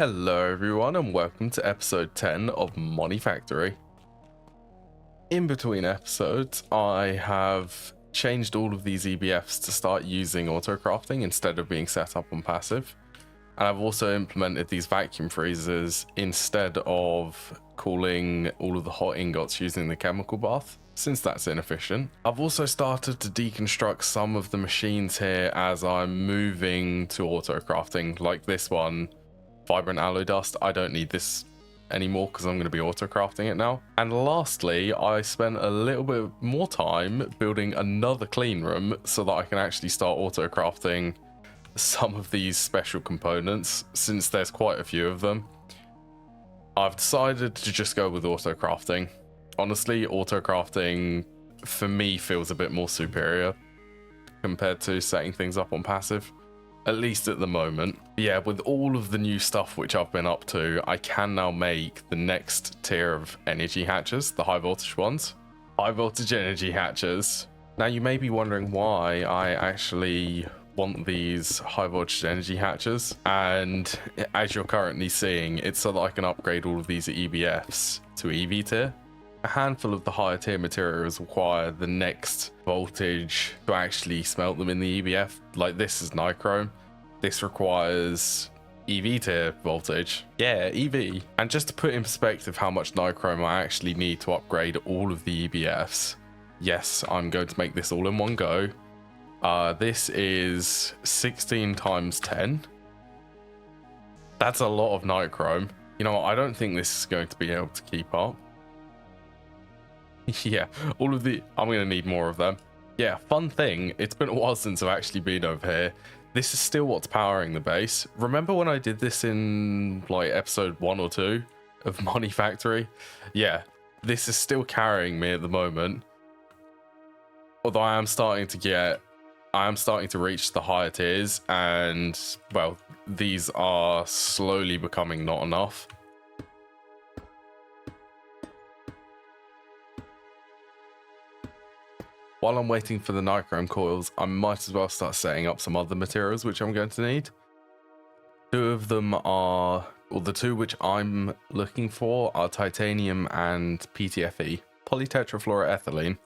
Hello everyone and welcome to episode 10 of Monifactory. In between episodes, I have changed all of these EBFs to start using autocrafting instead of being set up on passive. And I've also implemented these vacuum freezers instead of cooling all of the hot ingots using the chemical bath, since that's inefficient. I've also started to deconstruct some of the machines here as I'm moving to autocrafting, like this one. Vibrant alloy dust, I don't need this anymore because I'm going to be autocrafting it now. And lastly, I spent a little bit more time building another clean room so that I can actually start autocrafting some of these special components, since there's quite a few of them. I've decided to just go with autocrafting. Honestly, autocrafting for me feels a bit more superior compared to setting things up on passive. At least at the moment. Yeah, with all of the new stuff which I've been up to, I can now make the next tier of energy hatches, the high voltage ones. High voltage energy hatches. Now you may be wondering why I actually want these high voltage energy hatches, and as you're currently seeing, it's so that I can upgrade all of these EBFs to EV tier. A handful of the higher tier materials require the next voltage to actually smelt them in the EBF. Like this is nichrome. This requires EV tier voltage. Yeah, EV. And just to put in perspective how much nichrome I actually need to upgrade all of the EBFs. Yes, I'm going to make this all in one go. This is 16 times 10. That's a lot of nichrome. You know what? I don't think this is going to be able to keep up. Yeah, all of the... I'm going to need more of them. Yeah, fun thing, it's been a while since I've actually been over here. This is still what's powering the base. Remember when I did this in, like, episode 1 or 2 of Monifactory? Yeah, this is still carrying me at the moment. Although I am starting to reach the higher tiers, and, well, these are slowly becoming not enough. While I'm waiting for the nichrome coils, I might as well start setting up some other materials which I'm going to need. Two of them are, or the two which I'm looking for are titanium and PTFE, polytetrafluoroethylene.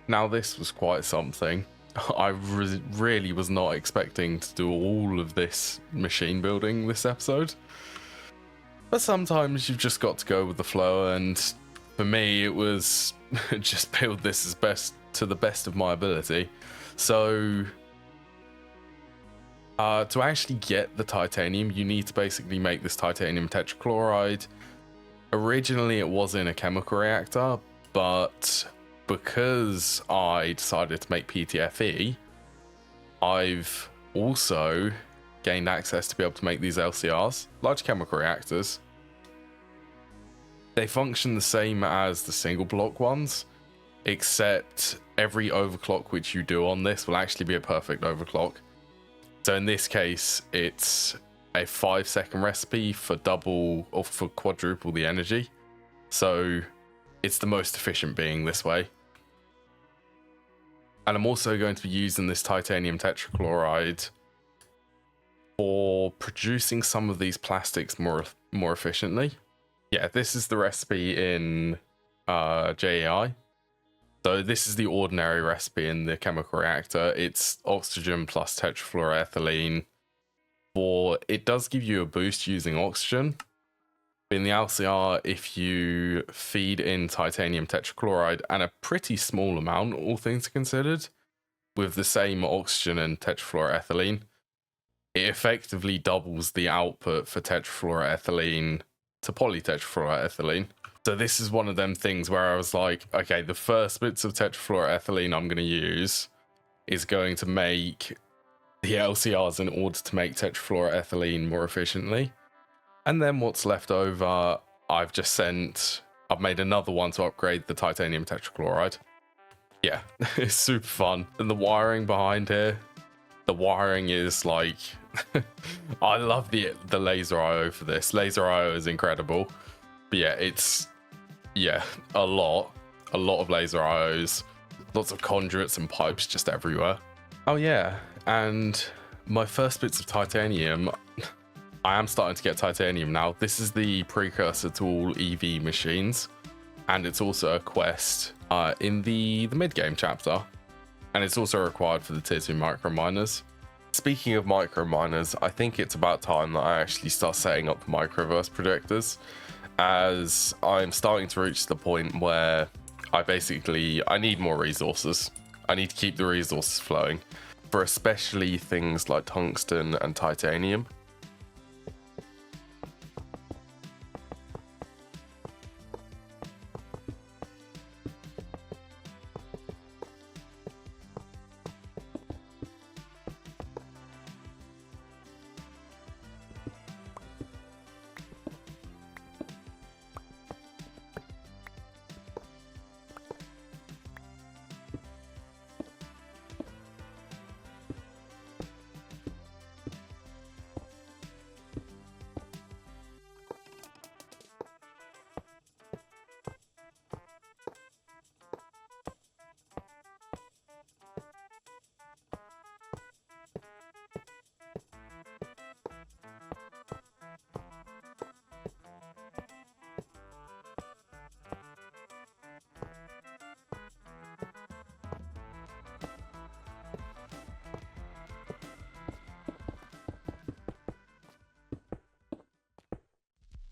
Now this was quite something. I really was not expecting to do all of this machine building this episode. But sometimes you've just got to go with the flow, and for me it was just build this as to the best of my ability. So to actually get the titanium, you need to basically make this titanium tetrachloride. Originally it was in a chemical reactor, but because I decided to make PTFE, I've also gained access to be able to make these LCRs, large chemical reactors. They function the same as the single block ones, except every overclock which you do on this will actually be a perfect overclock. So in this case, it's a 5-second recipe for double or for quadruple the energy. So it's the most efficient being this way. And I'm also going to be using this titanium tetrachloride for producing some of these plastics more efficiently. Yeah, this is the recipe in JEI. So this is the ordinary recipe in the chemical reactor. It's oxygen plus tetrafluoroethylene. It does give you a boost using oxygen, In the LCR, if you feed in titanium tetrachloride, and a pretty small amount, all things considered, with the same oxygen and tetrafluoroethylene, it effectively doubles the output for tetrafluoroethylene to polytetrafluoroethylene. So this is one of them things where I was like, okay, the first bits of tetrafluoroethylene I'm going to use is going to make the LCRs in order to make tetrafluoroethylene more efficiently. And then what's left over, I've made another one to upgrade the titanium tetrachloride. Yeah, it's super fun. And the wiring behind here, the wiring is like, I love the laser IO for this. Laser IO is incredible. But yeah, it's, a lot of laser IOs, lots of conduits and pipes just everywhere. Oh yeah, and my first bits of titanium, I am starting to get titanium now. This is the precursor to all EV machines, and it's also a quest in the mid-game chapter, and it's also required for the tier 2 microminers. Speaking of microminers, I think it's about time that I actually start setting up microverse projectors, as I'm starting to reach the point where I need more resources. I need to keep the resources flowing for especially things like tungsten and titanium.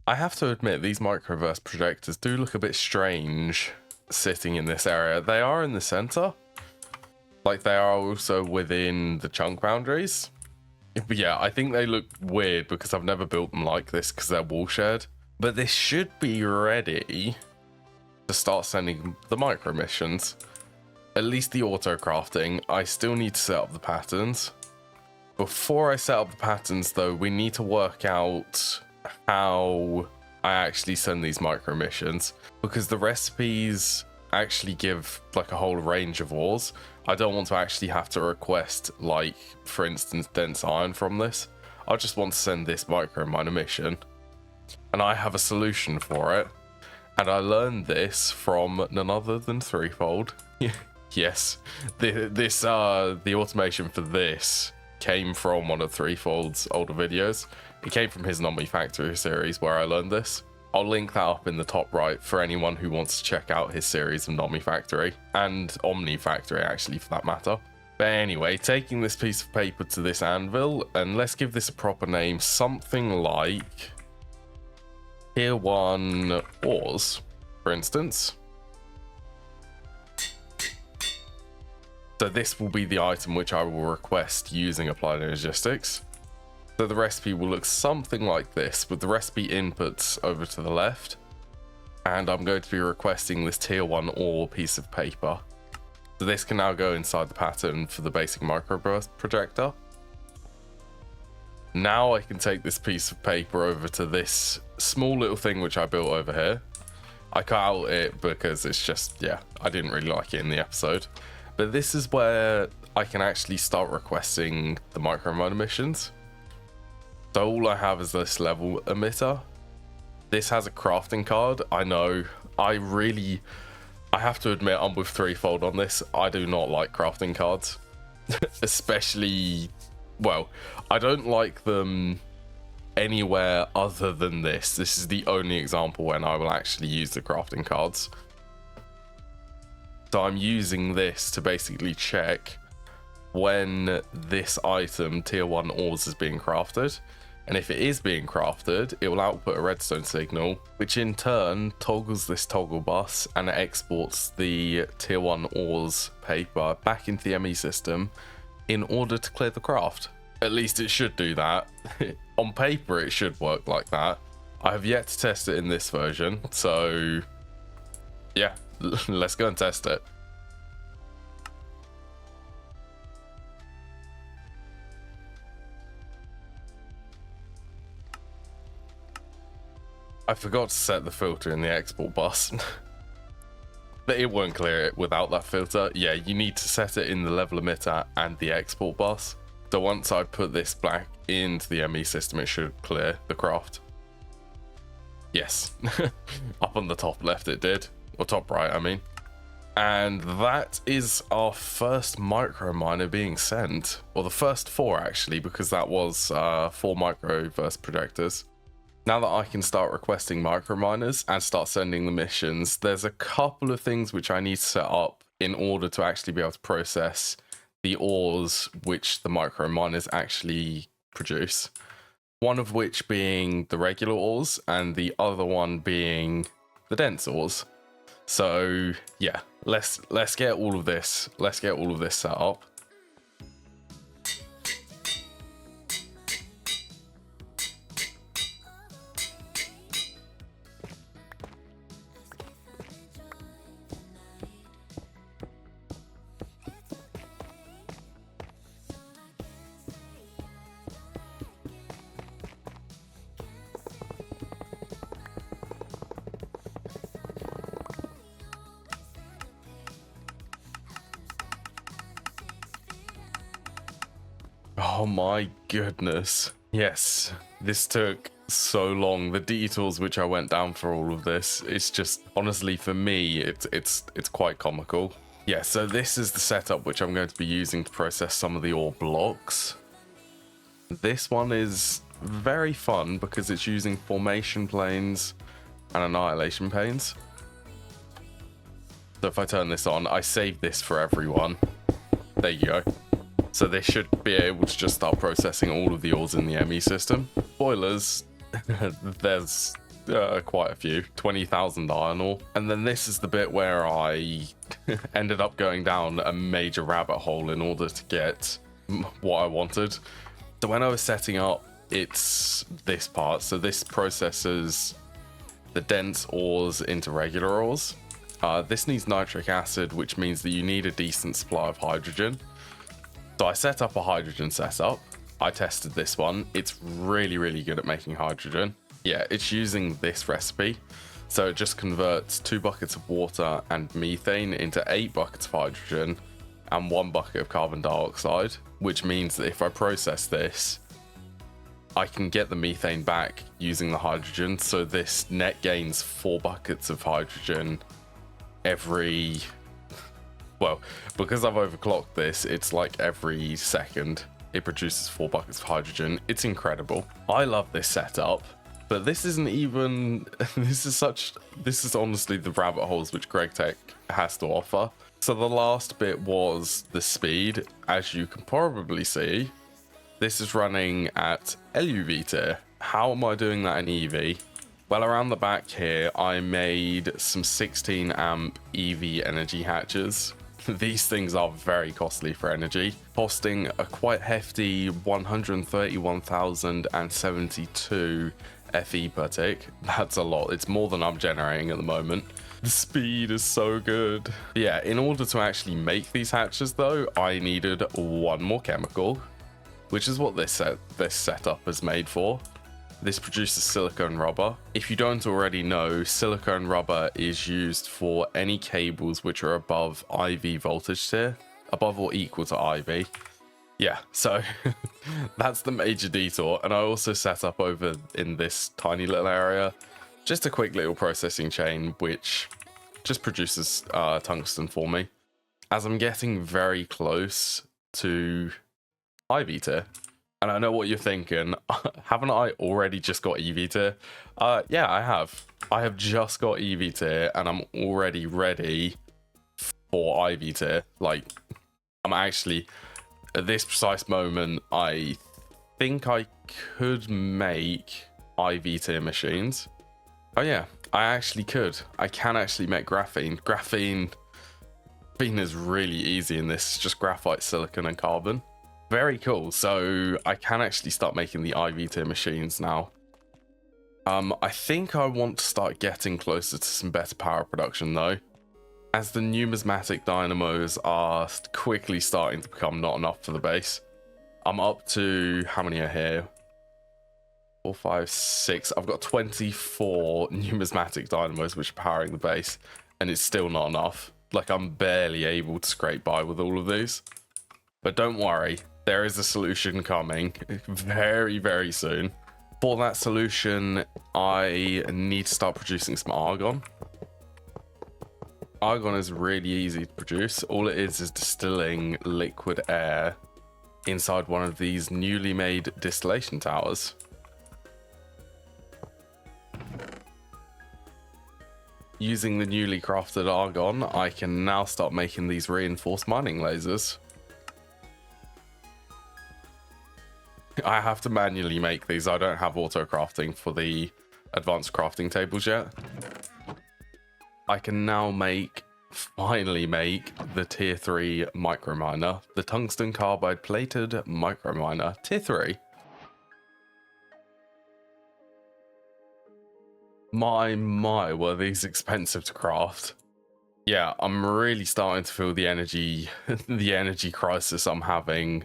I have to admit, these microverse projectors do look a bit strange sitting in this area. They are in the center, like they are also within the chunk boundaries. But yeah, I think they look weird because I've never built them like this because they're wall shared. But this should be ready to start sending the micro missions. At least the auto-crafting. I still need to set up the patterns. Before I set up the patterns though, we need to work out how I actually send these micro missions, because the recipes actually give like a whole range of ores. I don't want to actually have to request, like, for instance, dense iron from this. I just want to send this Microminer mission, and I have a solution for it. And I learned this from none other than Threefold. Yes, the automation for this came from one of Threefold's older videos. It came from his Monifactory series where I learned this. I'll link that up in the top right for anyone who wants to check out his series of Monifactory, and Omnifactory actually for that matter. But anyway, taking this piece of paper to this anvil, and let's give this a proper name, something like Tier 1 ores, for instance. So this will be the item which I will request using Applied Logistics. So the recipe will look something like this, with the recipe inputs over to the left. And I'm going to be requesting this tier 1 ore piece of paper. So this can now go inside the pattern for the basic microburst projector. Now I can take this piece of paper over to this small little thing which I built over here. I cut out it because it's just, yeah, I didn't really like it in the episode. But this is where I can actually start requesting the Microminer missions. So all I have is this level emitter. This has a crafting card. I know, I have to admit I'm with Threefold on this. I do not like crafting cards. Especially, well, I don't like them anywhere other than this. This is the only example when I will actually use the crafting cards. So I'm using this to basically check when this item, tier 1 ores, is being crafted. And if it is being crafted, it will output a redstone signal, which in turn toggles this toggle bus and it exports the tier 1 ores paper back into the ME system in order to clear the craft. At least it should do that. On paper, it should work like that. I have yet to test it in this version, so yeah, let's go and test it. I forgot to set the filter in the export bus. But it won't clear it without that filter. Yeah, you need to set it in the level emitter and the export bus. So once I put this back into the ME system, it should clear the craft. Yes, up on the top left it did, or top right I mean. And that is our first Microminer being sent, or the first 4 actually, because that was 4 Microverse projectors. Now that I can start requesting Microminers and start sending the missions, there's a couple of things which I need to set up in order to actually be able to process the ores which the Microminers actually produce. One of which being the regular ores and the other one being the dense ores. So yeah, let's get all of this. Let's get all of this set up. Oh my goodness. Yes, this took so long. The detours which I went down for all of this, it's just, honestly for me, it's quite comical. Yeah, so this is the setup which I'm going to be using to process some of the ore blocks. This one is very fun because it's using formation planes and annihilation planes. So if I turn this on, I save this for everyone. There you go. So they should be able to just start processing all of the ores in the ME system. Spoilers, there's quite a few, 20,000 iron ore. And then this is the bit where I ended up going down a major rabbit hole in order to get what I wanted. So when I was setting up, it's this part. So this processes the dense ores into regular ores. This needs nitric acid, which means that you need a decent supply of hydrogen. So I set up a hydrogen setup. I tested this one. It's really, really good at making hydrogen. Yeah, it's using this recipe. So it just converts 2 buckets of water and methane into 8 buckets of hydrogen and 1 bucket of carbon dioxide, which means that if I process this, I can get the methane back using the hydrogen. So this net gains 4 buckets of hydrogen every... Well, because I've overclocked this, it's like every second it produces 4 buckets of hydrogen. It's incredible. I love this setup, but this isn't even, this is honestly the rabbit holes which GregTech has to offer. So the last bit was the speed. As you can probably see, this is running at LUV tier. How am I doing that in EV? Well, around the back here, I made some 16 amp EV energy hatches. These things are very costly for energy, costing a quite hefty 131,072 FE per tick. That's a lot. It's more than I'm generating at the moment. The speed is so good. Yeah, in order to actually make these hatches though, I needed 1 more chemical, which is what this setup is made for. This produces silicone rubber. If you don't already know, silicone rubber is used for any cables which are above IV voltage tier, above or equal to IV. Yeah, so that's the major detour. And I also set up over in this tiny little area, just a quick little processing chain, which just produces tungsten for me. As I'm getting very close to IV tier. And I know what you're thinking, haven't I already just got EV tier? Yeah, I have. I have just got EV tier and I'm already ready for IV tier. Like, I'm actually, at this precise moment, I think I could make IV tier machines. Oh yeah, I actually could. I can actually make graphene. Graphene is really easy in this. It's just graphite, silicon, and carbon. Very cool. So I can actually start making the IV tier machines now. I think I want to start getting closer to some better power production though, as the numismatic dynamos are quickly starting to become not enough for the base. I'm up to, how many are here? 4, 5, 6. I've got 24 numismatic dynamos which are powering the base, and it's still not enough. Like, I'm barely able to scrape by with all of these. But don't worry, there is a solution coming very, very soon. For that solution, I need to start producing some argon. Argon is really easy to produce. All it is distilling liquid air inside one of these newly made distillation towers. Using the newly crafted argon, I can now start making these reinforced mining lasers. I have to manually make these. I don't have auto crafting for the advanced crafting tables yet. I can now finally make the tier 3 microminer, the tungsten carbide plated microminer tier 3. My, were these expensive to craft. Yeah, I'm really starting to feel the energy crisis I'm having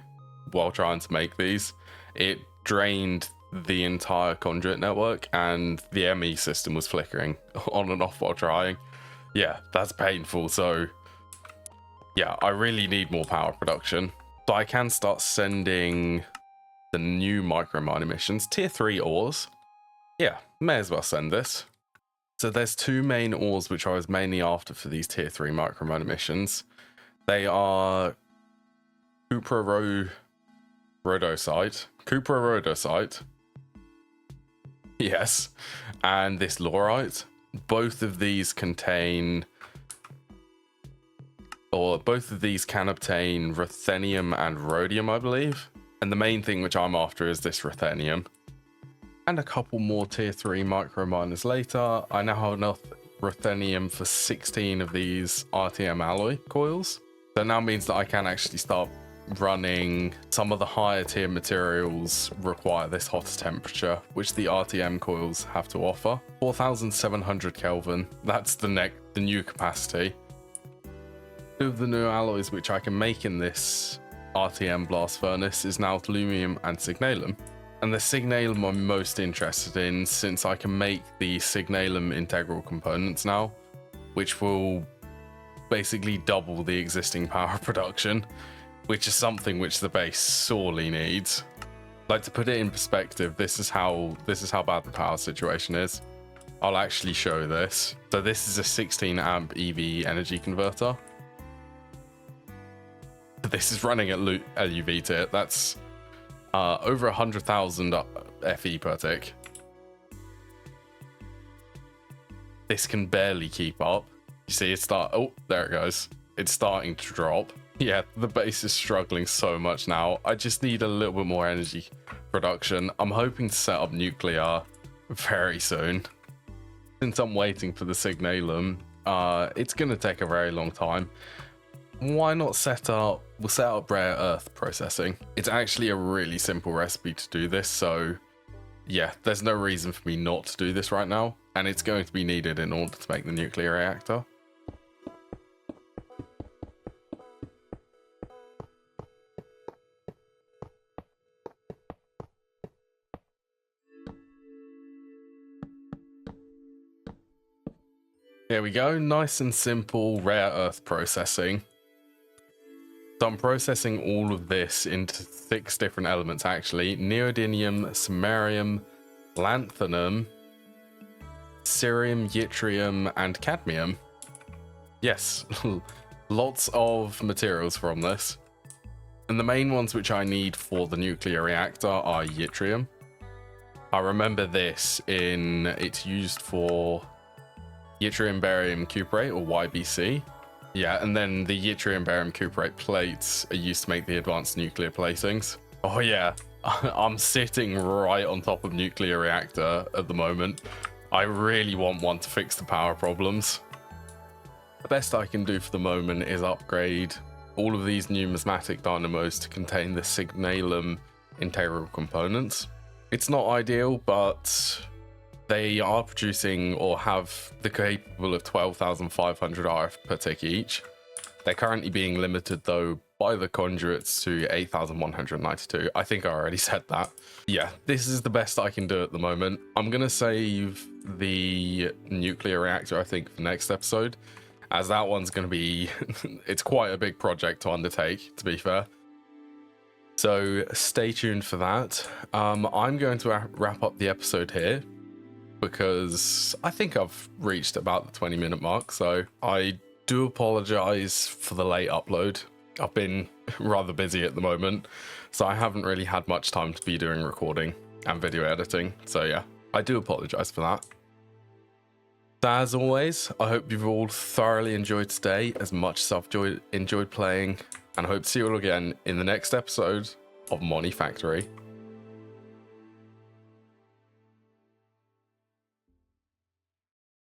while trying to make these. It drained the entire conduit network and the ME system was flickering on and off while trying. Yeah, that's painful. So yeah, I really need more power production. So I can start sending the new Microminer Missions, tier 3 ores. Yeah, may as well send this. So there's two main ores which I was mainly after for these tier 3 Microminer Missions. They are Cuprorhodocite. Yes, and this laurite. Both of these can obtain ruthenium and rhodium, I believe. And the main thing which I'm after is this ruthenium. And a couple more tier 3 microminers later, I now have enough ruthenium for 16 of these RTM alloy coils. That now means that I can actually start running some of the higher tier materials require this hotter temperature, which the RTM coils have to offer. 4,700 Kelvin, that's the new capacity. Two of the new alloys which I can make in this RTM blast furnace is now aluminum and signalum. And the signalum I'm most interested in, since I can make the signalum integral components now, which will basically double the existing power production, which is something which the base sorely needs. Like, to put it in perspective, this is how bad the power situation is. I'll actually show this. So this is a 16 amp EV energy converter. This is running at LUV tier. That's over 100,000 FE per tick. This can barely keep up. You see it start, oh, there it goes. It's starting to drop. Yeah, the base is struggling so much now. I just need a little bit more energy production. I'm hoping to set up nuclear very soon. Since I'm waiting for the signalum, it's going to take a very long time. Why not we'll set up rare earth processing. It's actually a really simple recipe to do this, so yeah, there's no reason for me not to do this right now, and it's going to be needed in order to make the nuclear reactor. Here we go, nice and simple rare earth processing. So I'm processing all of this into 6 different elements actually. Neodymium, samarium, lanthanum, cerium, yttrium, and cadmium. Yes, lots of materials from this. And the main ones which I need for the nuclear reactor are yttrium. I remember this it's used for yttrium barium cuprate, or YBC. Yeah, and then the yttrium barium cuprate plates are used to make the advanced nuclear platings. Oh yeah, I'm sitting right on top of nuclear reactor at the moment. I really want one to fix the power problems. The best I can do for the moment is upgrade all of these numismatic dynamos to contain the signalum integral components. It's not ideal, but they are producing or have the capable of 12,500 RF per tick each. They're currently being limited though by the conduits to 8,192. I think I already said that. Yeah, this is the best I can do at the moment. I'm gonna save the nuclear reactor, I think, for next episode, as that one's gonna be, it's quite a big project to undertake, to be fair. So stay tuned for that. I'm going to wrap up the episode here, because I think I've reached about the 20-minute mark, so I do apologize for the late upload. I've been rather busy at the moment, so I haven't really had much time to be doing recording and video editing, so yeah, I do apologize for that. So as always, I hope you've all thoroughly enjoyed today as much as I've enjoyed playing, and I hope to see you all again in the next episode of Monifactory.